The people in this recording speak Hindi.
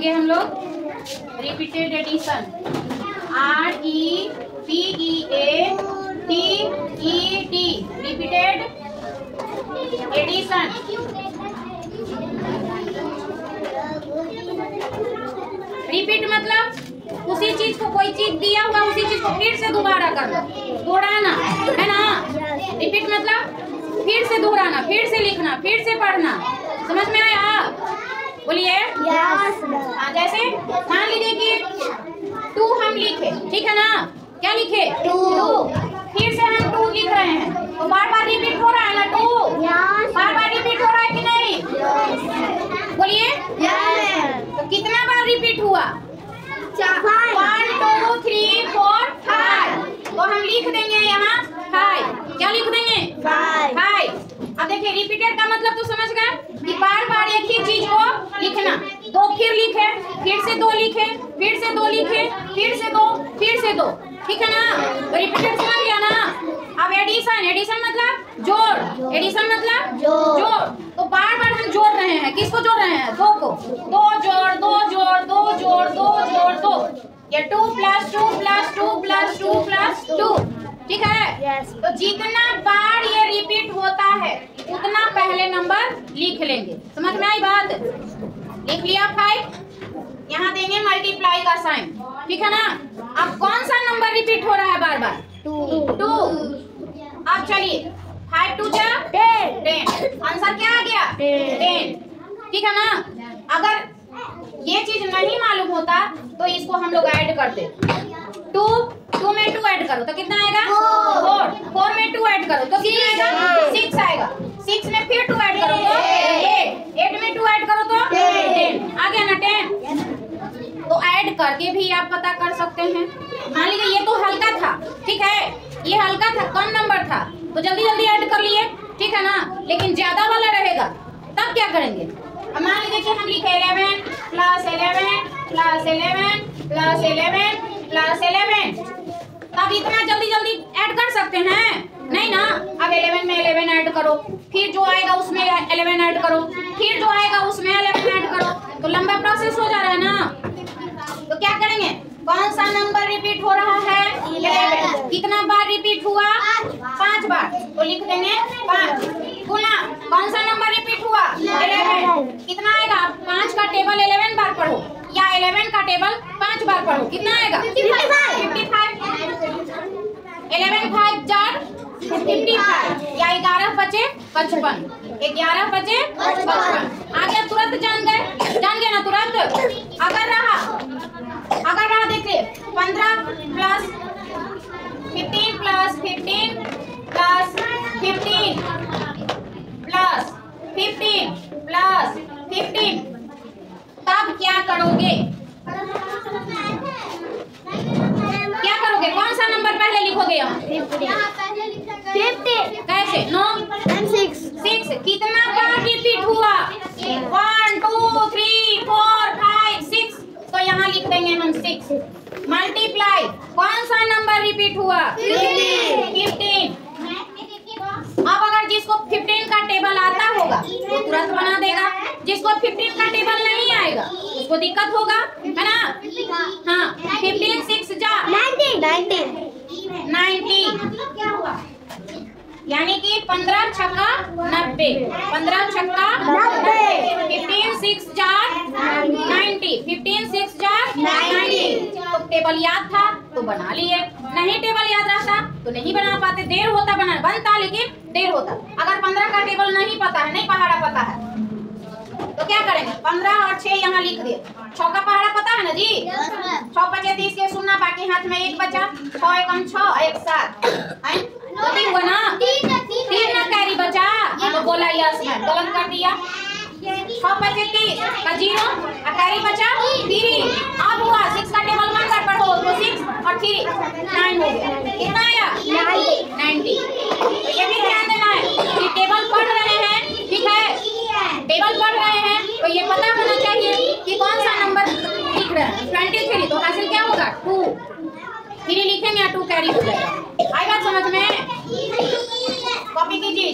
लिखेंगे हम लोग repeated edition, REPEATED, repeated edition. Repeat मतलब उसी चीज को, कोई चीज दिया हुआ उसी चीज को फिर से दोबारा करना, दोहराना, है ना। रिपीट मतलब फिर से दोहराना, फिर से लिखना, फिर से पढ़ना। समझ में आया? बोलिए। हाँ, जैसे मान लीजिए कि 2 हम लिखे, ठीक है ना। क्या लिखे? 2। फिर से हम 2 लिख रहे हैं तो बार बार रिपीट हो रहा है ना 2? बार बार रिपीट हो रहा है कि नहीं? बोलिए। तो कितना बार रिपीट हुआ? 1 2 3 4 5। तो हम लिख देंगे यहाँ 5। क्या लिख देंगे? 5। अब देखिए रिपीटेड का मतलब तो समझ गए कि बार बार एक ही चीज को लिखना। 2 फिर लिखे, फिर से 2 लिखे, फिर से 2 लिखे, फिर से 2, फिर से 2, ठीक है ना। तो रिपीटेड समझ गया ना। अब एडिशन, एडिशन मतलब जोड़, एडिशन मतलब जोड़। तो बार बार हम जोड़ रहे हैं, किसको जोड़ रहे हैं? 2 को। 2 जोड़ 2 जोड़ 2 जोड़ 2 जोड़ 2, ये 2 + 2 + 2 + 2 + 2, ठीक है। तो जितना बार ये रिपीट होता है उतना पहले नंबर लिख लेंगे। समझ में आई बात? लिख लिया 5, यहाँ देंगे मल्टीप्लाई का साइन, ठीक है ना। अब कौन सा नंबर रिपीट हो रहा है बार बार? 2। अब चलिए 5 2 जा 10। आंसर क्या आ गया? 10, ठीक है ना। अगर ये चीज नहीं मालूम होता तो इसको हम लोग ऐड करते। 2 में 2 ऐड करो तो कितना आएगा? 4 में 2 ऐड करो तो कितना आएगा? 6 आएगा। 6 में फिर 2 ऐड करो तो 8 में 2 ऐड करो तो 10 आ गया ना 10। तो ऐड करके भी आप पता कर सकते हैं। मान लीजिए ये तो हल्का था, ठीक है, ये हल्का था, कम नंबर था तो जल्दी जल्दी ऐड कर लिए, ठीक है ना। लेकिन ज्यादा वाला रहेगा तब क्या करेंगे? अब मान लीजिए कि हम लिखे 11 + 11 + 11 + 11 + 11, तब इतना जल्दी जल्दी ऐड कर सकते हैं? नहीं ना। अब 11 में 11 ऐड करो, फिर जो आएगा उसमें 11 ऐड करो, फिर जो आएगा उसमें 11 ऐड करो, तो लंबा प्रोसेस हो जा रहा है ना। तो क्या करेंगे? कौन सा नंबर रिपीट हो रहा है? 11। कितना बार रिपीट हुआ? 5 बार, तो लिख देंगे 5 गुना कौन सा नंबर रिपीट हुआ? 11। कितना आएगा? 5 का टेबल 11 बार पढ़ो या 11 का टेबल 5 बार पढ़ो, कितना आएगा? 55। 11 5 जार 55 या 11 5 55, 11 5 55 आ गया। तुरंत जान गए ना तुरंत। अगर रहा देखिए 15 + 15 + 15 + 15 + 15 + 15, तब क्या करोगे? क्या करोगे? कौन सा नंबर पहले लिखोगे? यहाँ 50। कैसे? 9 6। कितना बार रिपीट हुआ? 1 2 3 4 5 6, तो यहाँ लिख देंगे हम 6। मल्टीप्लाई कौन सा नंबर रिपीट हुआ? 15। अब अगर जिसको 15 का टेबल आता होगा वो तुरंत बना देगा, जिसको 15 का टेबल नहीं आएगा उसको दिक्कत होगा, है ना। हाँ, 15 6 जा 90, यानी कि 15 छक्का 90, 15 छक्का 90, 15 6 जा 90, 15 6 जा 90। तो टेबल याद था तो बना लिए, नहीं टेबल याद रहता तो नहीं बना पाते, देर होता बनता लेकिन देर होता। अगर 15 का टेबल नहीं पता है, नहीं पहाड़ा पता है, तो क्या करेंगे? 15 और 6 यहाँ लिख दिए। 6 का पहाड़ा पता है ना जी? 6 × 5 = 30 के सुनना, बाकी हाथ में 1 बचा। 6 एकम 6 1 7 तो 3 हुआ ना, 3 ना कैरी बचा तो बोला यस मैं गलत कर दिया। 6 × 5 = 30 का 0 और कैरी बचा 3। अब हुआ 6 का टेबल 1 बार पढ़ो तो 6 और 3 9 हो गया। कितना आया? 90। तो ये भी ध्यान देना है कि टेबल पढ़ रहे हैं, ठीक है, टेबल पढ़ रहे हैं तो ये पता होना चाहिए कि कौन सा नंबर लिख रहे हैं। 23 तो हासिल क्या होगा? 2। 3 लिखेंगे 2 कैरी हो जाएगा। आई बात समझ में? कॉपी कीजिए।